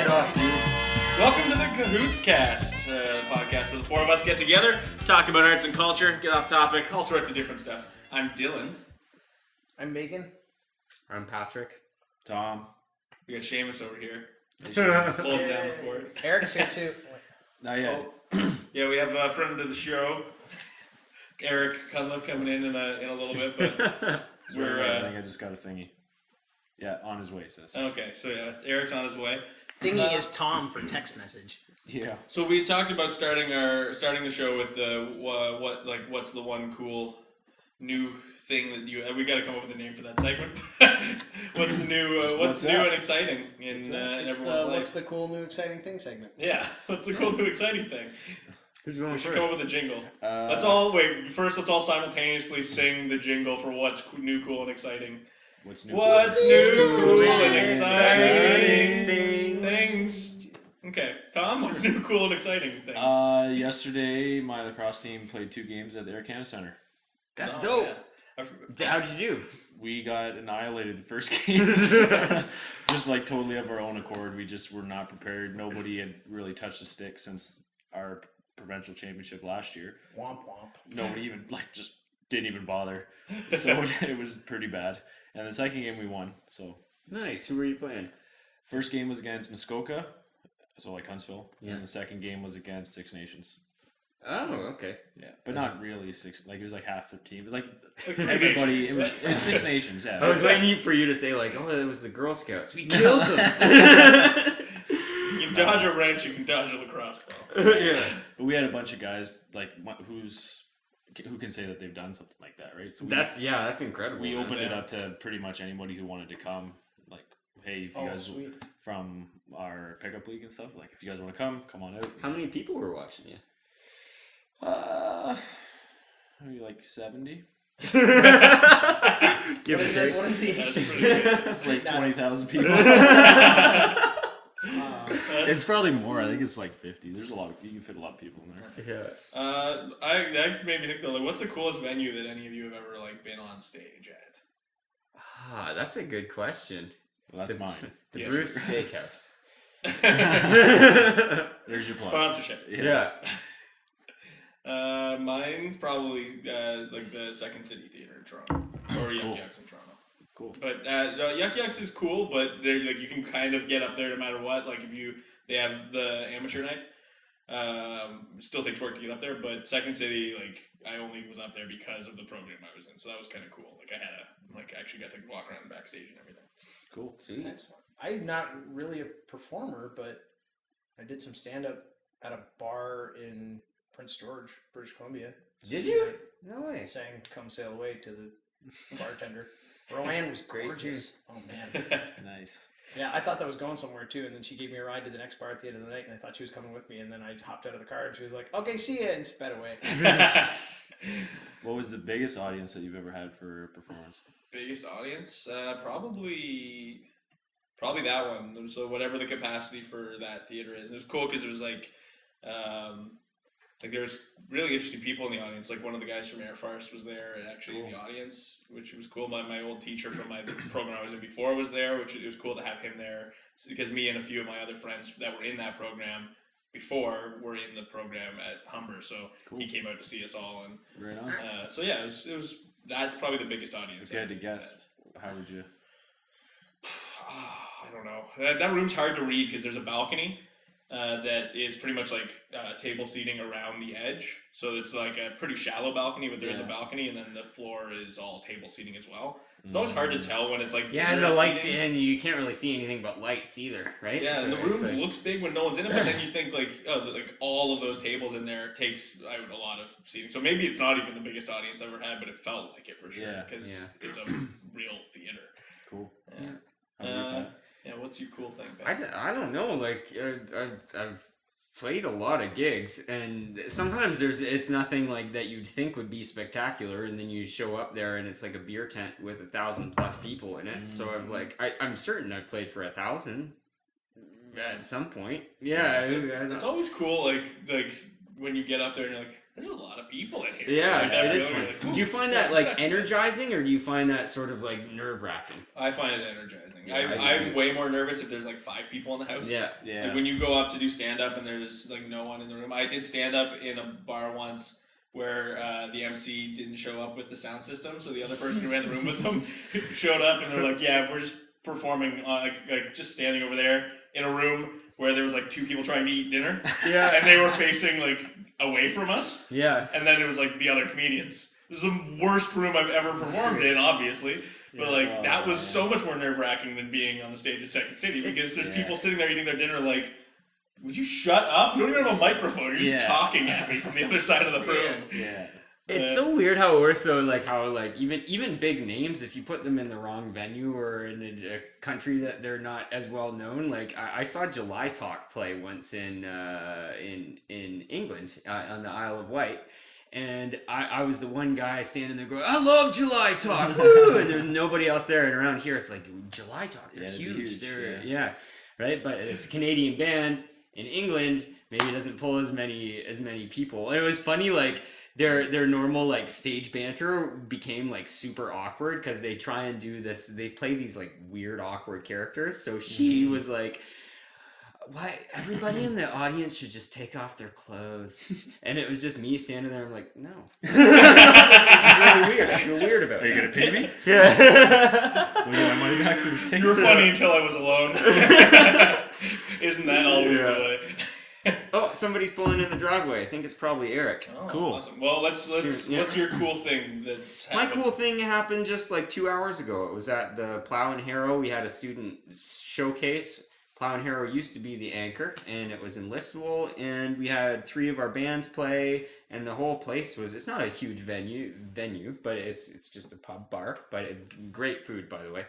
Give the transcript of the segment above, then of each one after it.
it off, dude. Welcome to the Cahootscast, podcast where the four of us get together, talk about arts and culture, get off topic, all sorts of different stuff. I'm Dylan. I'm Megan. I'm Patrick. Tom. We got Seamus over here. Hold down the fort. Eric's here too. Not yet. Yeah, we have a friend of the show, Eric Cunliffe, coming in a little bit, but I think I just got a thingy. Yeah, on his way, it says. Okay, so yeah, Eric's on his way. Thingy is Tom for text message. Yeah. So we talked about starting the show with what's the one cool new thing that you we got to come up with a name for that segment. What's the new what's new and exciting in everyone's life? What's the cool new exciting thing segment? Yeah, what's the cool new exciting thing? Who's going We should first? come up with a jingle. Let's all simultaneously sing the jingle for what's new, cool, and exciting. What's new? What's new, cool, and exciting things? Okay, Tom, what's new, cool, and exciting things? Yesterday, my lacrosse team played 2 games at the Eric Cunliffe Center. That's Oh, dope. yeah. How'd you do? We got annihilated the first game. Just like totally of our own accord. We just were not prepared. Nobody had really touched a stick since our provincial championship last year. Womp womp. Nobody even just didn't even bother. So it was pretty bad. And the second game we won. So Nice. Who were you playing? first game was against Muskoka, so like Huntsville. Yeah. And the second game was against Six Nations. Oh, okay. Yeah, but not really six. Like it was like half their team. Like Three everybody, nations. it was 6 Nations. Yeah. I was waiting for you to say like, "Oh, it was the Girl Scouts. We killed them." You can dodge a wrench, you can dodge a lacrosse ball. Yeah. But we had a bunch of guys like who can say that they've done something like that, right? So That's incredible. we man. opened it up to pretty much anybody who wanted to come. Like, hey, if you guys Sweet. from our pickup league and stuff, like if you guys want to come on out. How many people were watching you? Maybe like 70. Give What or is take. what is the That's ACC? pretty good. It's like 20,000 people. That's- It's probably more. I think it's like 50. There's a lot of you can fit a lot of people in there. Yeah. that made me think though, like, what's the coolest venue that any of you have ever like been on stage at? That's a good question. Well, that's mine. The Yeah, Bruce sure. Steakhouse. There's your plug. Sponsorship. Yeah. Mine's probably like the Second City Theater in Toronto or Yuck Cool. Yucks in Toronto. Cool. But Yuck Yucks is cool, but they like you can kind of get up there no matter what. Like they have the amateur night. Still takes work to get up there, but Second City, like I only was up there because of the program I was in, so that was kind of cool. Like I actually got to walk around backstage and everything. Cool. Sweet. That's fun. I'm not really a performer, but I did some stand up at a bar in Prince George, British Columbia. Did you? No I way. sang "Come Sail Away" to the bartender. Roanne was Great gorgeous. Oh man. Nice. Yeah, I thought that was going somewhere too, and then she gave me a ride to the next bar at the end of the night, and I thought she was coming with me, and then I hopped out of the car, and she was like, "Okay, see ya," and sped away. What was the biggest audience that you've ever had for a performance? Biggest audience, probably that one. So whatever the capacity for that theater is, it was cool because it was like there was really interesting people in the audience. Like one of the guys from Air Farce was there actually in the audience, which was cool. My old teacher from my program I was in before was there, which it was cool to have him there because me and a few of my other friends that were in that program before were in the program at Humber, so he came out to see us all. And Right on. so yeah, it was that's probably the biggest audience. If you had to I've- guess, how would you? I don't know. That room's hard to read because there's a balcony that is pretty much like table seating around the edge. So it's like a pretty shallow balcony, but there's a balcony, and then the floor is all table seating as well. It's always hard to tell when it's like Yeah, and the generous lights, seating. and you can't really see anything but lights either, right? Yeah, So and the it's room like- looks big when no one's in it, but then you think like all of those tables in there takes out a lot of seating. So maybe it's not even the biggest audience I've ever had, but it felt like it for sure Yeah. because it's a real theater. Cool. Yeah. How about you, Pat? Yeah, what's your cool thing? Ben? I don't know. Like I've played a lot of gigs, and sometimes it's nothing like that you'd think would be spectacular, and then you show up there and it's like a beer tent with 1,000+ people in it. So I'm certain I've played for 1,000 at some point. Yeah, It's always cool, like when you get up there and you're like, there's a lot of people in here. Yeah, Like, that it is feeling, fun. you're like, Do you "Ooh, find what's that like expected?" energizing, or do you find that sort of like nerve-wracking? I find it energizing. Yeah, I do I'm too. way more nervous if there's like 5 people in the house. Yeah. Like when you go up to do stand up and there's like no one in the room. I did stand up in a bar once where the MC didn't show up with the sound system, so the other person who ran the room with them showed up and they're like, "Yeah, we're just performing, like just standing over there in a room where there was like 2 people trying to eat dinner, Yeah. and they were facing like away from us, Yeah. and then it was like the other comedians." It was the worst room I've ever performed in, obviously. But like that was so much more nerve-wracking than being on the stage at Second City, because there's people sitting there eating their dinner like, would you shut up? You don't even have a microphone. You're just talking at me from the other side of the room. Yeah. It's so weird how it works though, like how like even big names, if you put them in the wrong venue or in a country that they're not as well known. Like I saw July Talk play once in England on the Isle of Wight. And I was the one guy standing there going, I love July Talk, woo! And there's nobody else there. And around here, it's like, July Talk, they're huge. They're right? But it's a Canadian band in England. Maybe it doesn't pull as many people. And it was funny, like their normal like stage banter became like super awkward because they try and do this. They play these like weird, awkward characters. So she was like, why everybody in the audience should just take off their clothes, and it was just me standing there. I'm like, no, this is really weird. I feel weird about it. Are you gonna pay me? Yeah. Will you get my money back for this ticket? You were funny until I was alone. Isn't that always the way? Oh, somebody's pulling in the driveway. I think it's probably Eric. Oh, Cool. Awesome. Well, let's. Yeah. What's your cool thing that's My happened? cool thing happened just like 2 hours ago. It was at the Plow and Harrow. We had a student showcase. Plow and Harrow used to be the anchor, and it was in Listowel, and we had 3 of our bands play, and the whole place was, it's not a huge venue, but it's just a pub bar, but great food, by the way.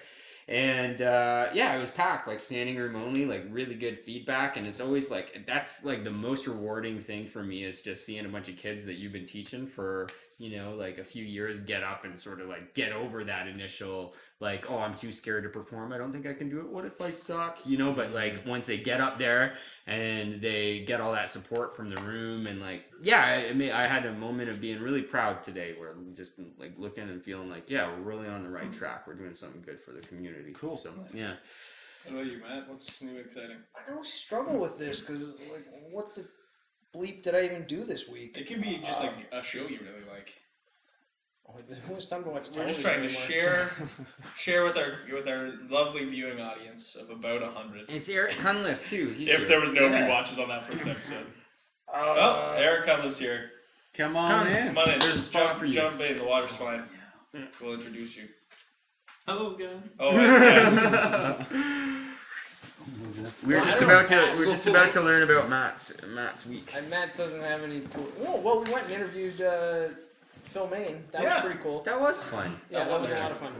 And yeah, it was packed, like standing room only, like really good feedback, and it's always like, that's like the most rewarding thing for me, is just seeing a bunch of kids that you've been teaching for, you know, like a few years get up and sort of like get over that initial like, oh, I'm too scared to perform, I don't think I can do it, what if I suck, you know? But like once they get up there and they get all that support from the room, and like, yeah, I mean, I had a moment of being really proud today, where I'm just like looking and feeling like, yeah, we're really on the right track, we're doing something good for the community. Cool. So Nice. yeah. What about you, Matt? What's new and exciting? I always struggle with this because, like, what the bleep did I even do this week? It can be just like a show you really like. Who has time to watch We're just television trying to anymore? share with our lovely viewing audience of about 100. It's Eric Cunliffe too. He's If here. there was no rewatches on that first episode. Oh, Eric Cunliffe's here. Come on Come. in. Come on in. There's a spot for you. Jump in. The water's fine. We'll introduce you. Hello again. Oh, yeah. We're just about to learn about Matt's week. And Matt doesn't have any cool. Oh, well, we went and interviewed Phil Main. That was pretty cool. That was fun. Yeah, that was a lot of fun.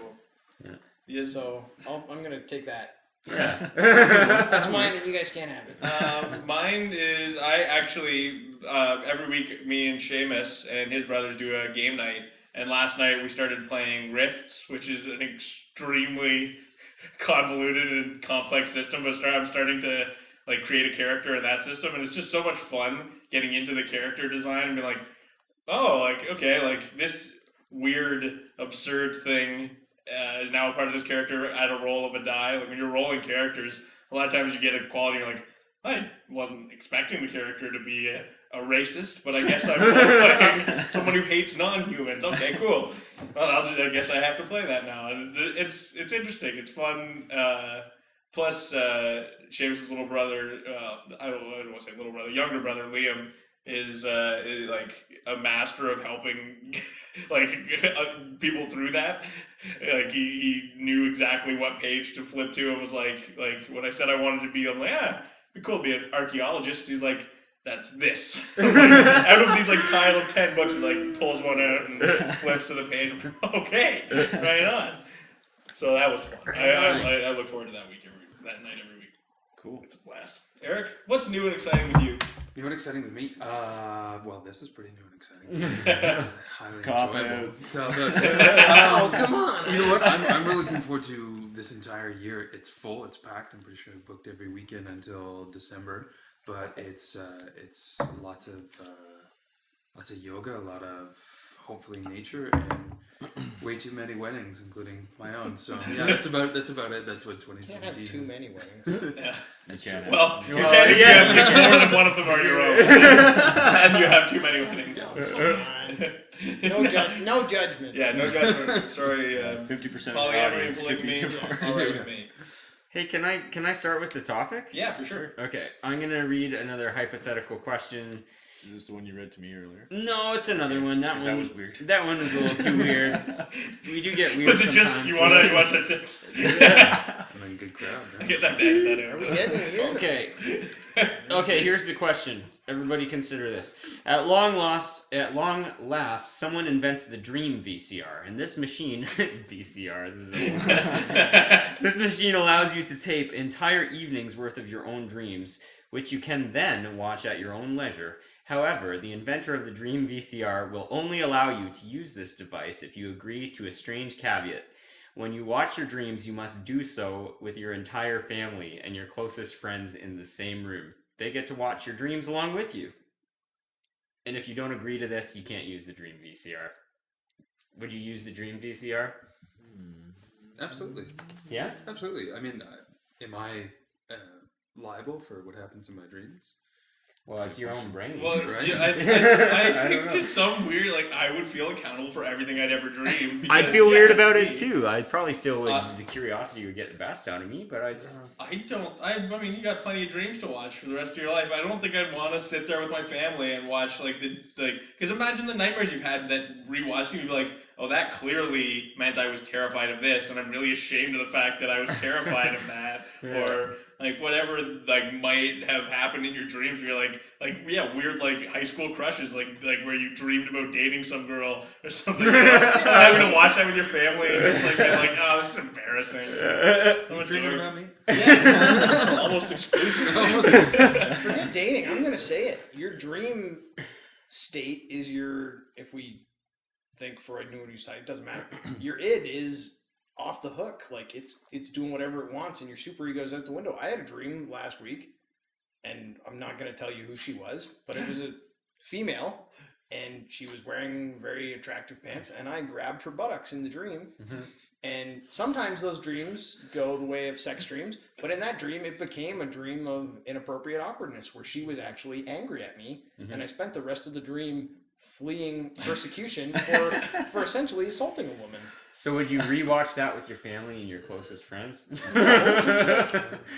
Yeah. So I'm gonna take that. Yeah. That's mine, and you guys can't have it. Mine is, I actually, every week, me and Seamus and his brothers do a game night. And last night we started playing Rifts, which is an extremely convoluted and complex system. But I'm starting to like create a character in that system, and it's just so much fun getting into the character design and be like, oh, like, okay, like this weird, absurd thing is now a part of this character at a roll of a die. Like when you're rolling characters, a lot of times you get a quality, you're like, I wasn't expecting the character to be a racist, but I guess I'm playing someone who hates non-humans. Okay, cool. Well, I guess I have to play that now. And it's interesting. It's fun. Plus, Seamus' little brother, I don't want to say little brother, younger brother, Liam, is like a master of helping like people through that. Like he knew exactly what page to flip to, and was like when I said I wanted to be, I'm like, it'd be cool to be an archaeologist. He's like, that's this. Out of these like pile of 10 books, he's like pulls one out and flips to the page. I'm like, okay, right on. So that was fun. I look forward to that that night every week. Cool. It's a blast. Eric, what's new and exciting with you? New and exciting with me? Well, this is pretty new and exciting. Highly Cop enjoyable. Cop out. Oh, come on! You know what? I'm really looking forward to this entire year. It's full. It's packed. I'm pretty sure I've booked every weekend until December. But it's lots of lots of yoga, a lot of hopefully nature, and way too many weddings, including my own. So yeah, that's about it. That's what You can't 2017 have too is. many weddings. Yeah. You can't Well, you Well, can if yes, you have more than one of them are your own, and you have too many weddings. Come on. No judgment. Yeah, no judgment. Sorry. 50% of the Polyamory, audience could be polygamy, divorced. all right with me. Hey, can I start with the topic? Yeah, for sure. Okay, I'm gonna read another hypothetical question. Is this the one you read to me earlier? No, it's another one. That 'Cause one that was weird. That one was a little too weird. We do get weird Was it just sometimes, you but want to dicks? I'm in a good crowd. I guess I'm dead that Are we out. getting weird? Okay. Okay, here's the question. Everybody consider this. At long last, someone invents the Dream VCR, and this machine VCR, this is a whole question. This machine allows you to tape entire evenings worth of your own dreams, which you can then watch at your own leisure. However, the inventor of the Dream VCR will only allow you to use this device if you agree to a strange caveat. When you watch your dreams, you must do so with your entire family and your closest friends in the same room. They get to watch your dreams along with you. And if you don't agree to this, you can't use the Dream VCR. Would you use the Dream VCR? Absolutely, Yeah? absolutely. I mean, am I liable for what happens in my dreams? Well, it's your own brain. Well, Right? yeah, I I think don't to some weird, like, I would feel accountable for everything I'd ever dream. I'd because, feel yeah, weird that's about me. it too. I'd probably still would. Uh, The curiosity would get the best out of me, but I just. I mean, you got plenty of dreams to watch for the rest of your life. I don't think I'd want to sit there with my family and watch because imagine the nightmares you've had that rewatching you'd be like, oh, that clearly meant I was terrified of this, and I'm really ashamed of the fact that I was terrified of that, Yeah. or like whatever like might have happened in your dreams. Where you're like weird like high school crushes, like where you dreamed about dating some girl or something. Having to watch that with your family and just like being like, oh, this is embarrassing. I'm a Dreaming dork. about me? Yeah, almost exclusively. Forget dating. I'm gonna say it. Your dream state is if we think Freud knew what he said, it doesn't matter. Your id is off the hook. Like it's doing whatever it wants, and your super ego is out the window. I had a dream last week, and I'm not gonna tell you who she was, but it was a female, and she was wearing very attractive pants, and I grabbed her buttocks in the dream. And sometimes those dreams go the way of sex dreams, but in that dream, it became a dream of inappropriate awkwardness where she was actually angry at me, and I spent the rest of the dream fleeing persecution for essentially assaulting a woman. So would you rewatch that with your family and your closest friends?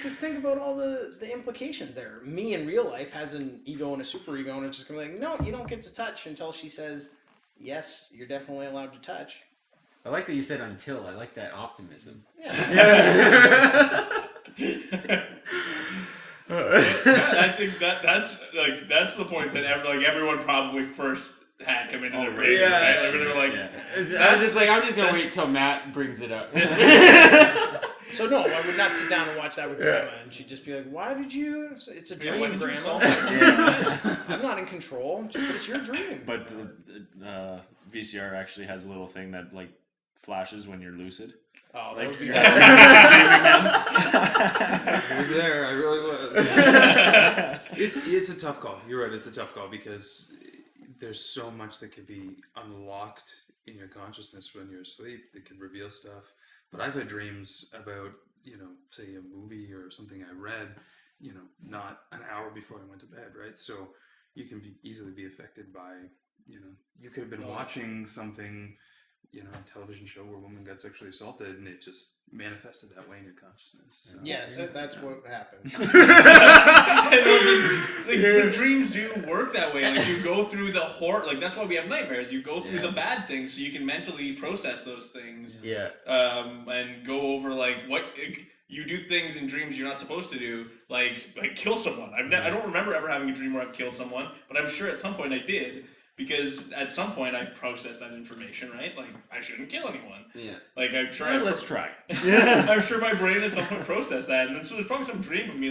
Just think about all the implications there. Me in real life has an ego and a super ego, and it's just gonna be like, no, you don't get to touch until she says, yes, you're definitely allowed to touch. I like that you said until. I like that optimism. Yeah. I think that's the point that everyone probably first had come into their brains. yeah. Right? Like, when they were like, I was just like, I'm just gonna wait till Matt brings it up. So no, I would not sit down and watch that with Grandma, and she'd just be like, "Why did you? It's a Yeah, dream, why did you Grandma. assault me?" I'm not in control, but it's your dream." But the VCR actually has a little thing that like flashes when you're lucid. Oh, that Like, would be I was there. I really was. It's a tough call. You're right. It's a tough call because there's so much that could be unlocked in your consciousness when you're asleep that could reveal stuff. But I've had dreams about, say a movie or something I read, not an hour before I went to bed, right? So you can easily be affected by, you could have been watching something, a television show where a woman got sexually assaulted and it just manifested that way in your consciousness. So, yes, that's what happened. The dreams do work that way. Like you go through the horror. Like that's why we have nightmares. You go through the bad things so you can mentally process those things. Yeah. And go over you do things in dreams you're not supposed to do, like kill someone. I don't remember ever having a dream where I've killed someone, but I'm sure at some point I did. Because at some point I processed that information, right? Like I shouldn't kill anyone. Yeah. Like I'm sure. Let's try. I'm sure my brain at some point processed that, and so there's probably some dream of me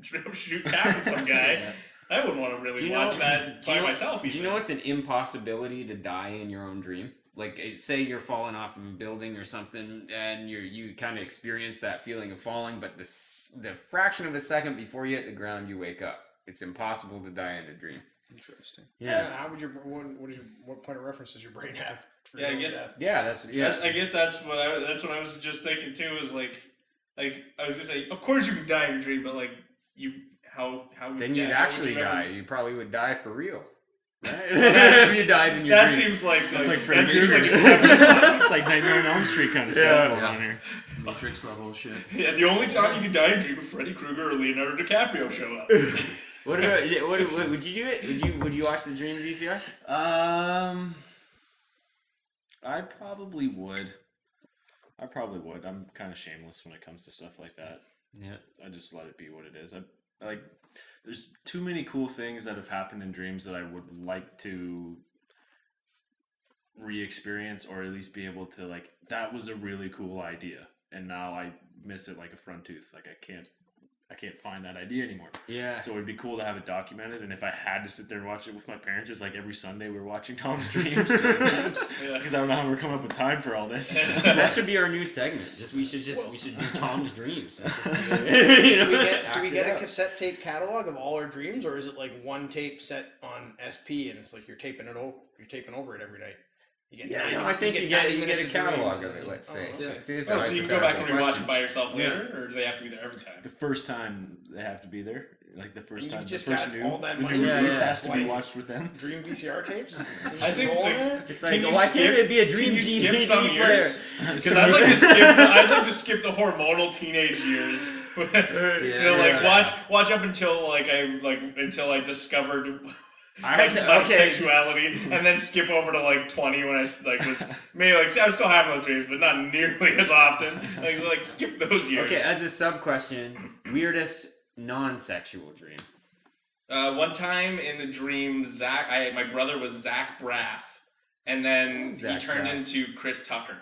straight up shoot cap at some guy. I wouldn't want to really watch that by myself. Do you know it's an impossibility to die in your own dream? Like, say you're falling off of a building or something, and you kind of experience that feeling of falling, but the fraction of a second before you hit the ground, you wake up. It's impossible to die in a dream. Interesting. Yeah. How would what point of reference does your brain have? For Yeah, I your guess- death? Yeah, that's I guess that's what I was just thinking too. Is like I was just saying, of course you can die in your dream, but like how Then yeah, you'd how would actually you ever- die. You probably would die for real. Right? that's- if you died in your That dream. seems like It's like that Freddy seems like Krueger. It's like Nightmare on Elm Street kind of stuff Yeah. going Yeah. on here. Matrix level shit. yeah. The only time you can die in a dream if Freddy Krueger or Leonardo DiCaprio show up. What about what would you do it? Would you watch the Dream VCR? I probably would. I'm kind of shameless when it comes to stuff like that. Yeah. I just let it be what it is. There's too many cool things that have happened in dreams that I would like to re-experience, or at least be able to, like, that was a really cool idea, and now I miss it like a front tooth. Like, I can't find that idea anymore. Yeah. So it'd be cool to have it documented, and if I had to sit there and watch it with my parents, it's like every Sunday we're watching Tom's Dreams. Because I don't know how we're coming up with time for all this. That should be our new segment. We should do Tom's Dreams. Do we get a cassette tape catalog of all our dreams, or is it like one tape set on SP and it's like you're taping over it every night? You get Yeah, 90 no, I think you 90 get a minutes of dream. catalog of it. Let's say. Oh, okay. See, So you can go back and rewatch question. it by yourself later, or do they have to be there every time? The first time they have to be there, like the first You've time, just the first got new, all that the money. new Yeah, release yeah. has to be Like- watched with them. Dream VCR tapes? I think Roll like, it? It's Can like, you why skip- can't it be a Dream can you skip DVD some player? years? Because I'd like to skip the hormonal teenage years. Watch up until I discovered I had to, my okay. sexuality, and then skip over to like 20 when I was maybe I was still having those dreams, but not nearly as often. Like skip those years. Okay, as a sub question, weirdest non-sexual dream. One time in the dream, my brother was Zach Braff, and then Zach he turned Braff. into Chris Tucker.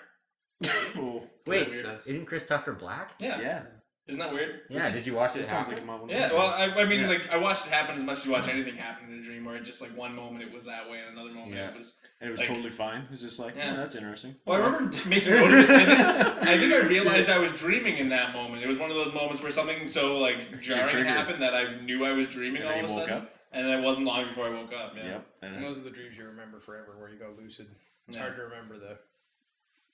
Cool. Wait, That's- isn't Chris Tucker black? Yeah. Yeah. Isn't that weird? Yeah, did you watch it? It sounds happen? like a Marvel. Yeah, well, I mean, Yeah. like, I watched it happen as much as you watch anything happen in a dream, where it just, like, one moment it was that way, and another moment Yeah. it was... and it was like- totally fine. It was just like, Yeah. oh, that's interesting. Well, I remember making note of it. I think I realized I was dreaming in that moment. It was one of those moments where something so, like, jarring triggered. happened that I knew I was dreaming And all then of a you woke sudden. up. And then it wasn't long before I woke up, yeah. Yep. And And those are the dreams you remember forever, where you go lucid. It's Yeah. hard to remember the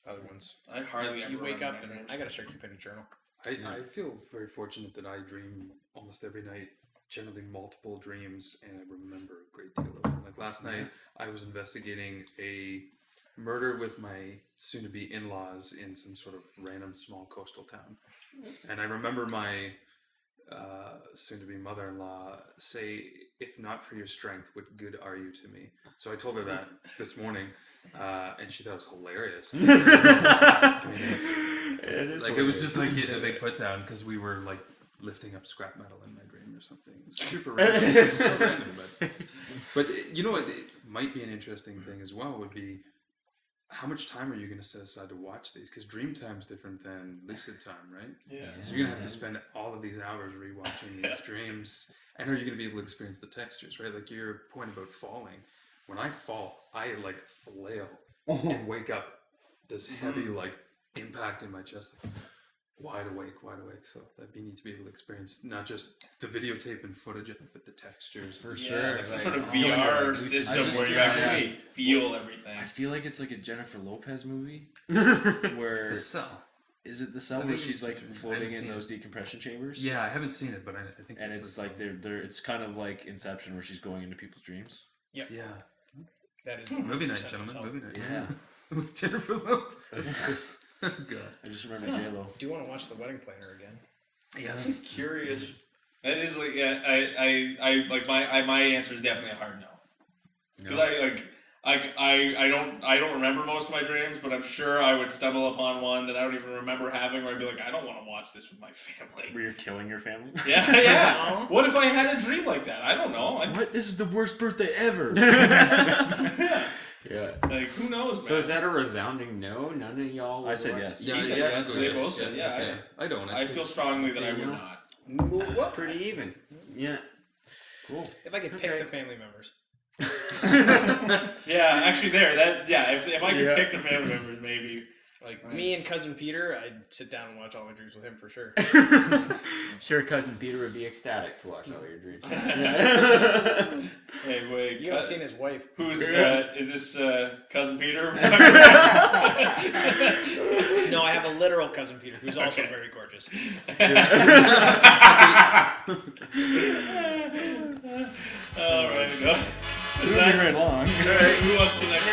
other ones. I hardly ever You wake remember up my and dreams. I gotta start keeping a journal. I feel very fortunate that I dream almost every night, generally multiple dreams, and I remember a great deal of them. Like last night, I was investigating a murder with my soon-to-be in-laws in some sort of random small coastal town. And I remember my soon-to-be mother-in-law say, "If not for your strength, what good are you to me?" So I told her that this morning, and she thought it was hilarious. I mean, it's, like it was just like a big put down because we were like lifting up scrap metal in my dream or something. It was super random. It was so random, but you know what? It might be an interesting thing as well. Would be how much time are you going to set aside to watch these? Because dream time's different than lucid time, right? Yeah. So you're going to have to spend all of these hours rewatching these dreams. And are you going to be able to experience the textures, right? Like your point about falling. When I fall, I like flail and wake up this heavy like impact in my chest. Like, wide awake. So that you need to be able to experience not just the videotape and footage of it, but the textures. For Yeah, sure. like some Like, sort of oh, VR yeah, system I just where you guess, actually feel everything. I feel like it's like a Jennifer Lopez movie where The Cell. is it the cell I where think she's like it's- I floating haven't in seen those decompression chambers? Yeah, I haven't seen it, but I think And that's it's what like they're it's kind of like Inception where she's going into people's dreams. yeah. That is Movie night, 100% gentlemen. so. Movie night. Yeah. With Jennifer Lopez. God. I just remember J-Lo. Do you want to watch The Wedding Planner again? Yeah. I'm curious. That is like I like my answer is definitely a hard no. Because I don't remember most of my dreams, but I'm sure I would stumble upon one that I don't even remember having where I'd be like, I don't want to watch this with my family. Where you're killing your family? Yeah. What if I had a dream like that? I don't know. What? This is the worst birthday ever. Yeah. Yeah. Like who knows? Man? So is that a resounding no? None of y'all. I would said watch yes. it? Yeah, He said yes, yes, go they yes, both said, yeah, okay. I don't. I feel strongly that I would no. not. What? Pretty even. Yeah. Cool. If I could pick Okay. the family members. Yeah, actually, if I could Yeah. pick the family members, maybe. Like me and cousin Peter, I'd sit down and watch all my dreams with him for sure. Sure, cousin Peter would be ecstatic to watch all your dreams. Hey, wait. You haven't seen his wife. Who's is this cousin Peter? No, I have a literal cousin Peter who's also very gorgeous. All right, go. Moving right along. Who wants the next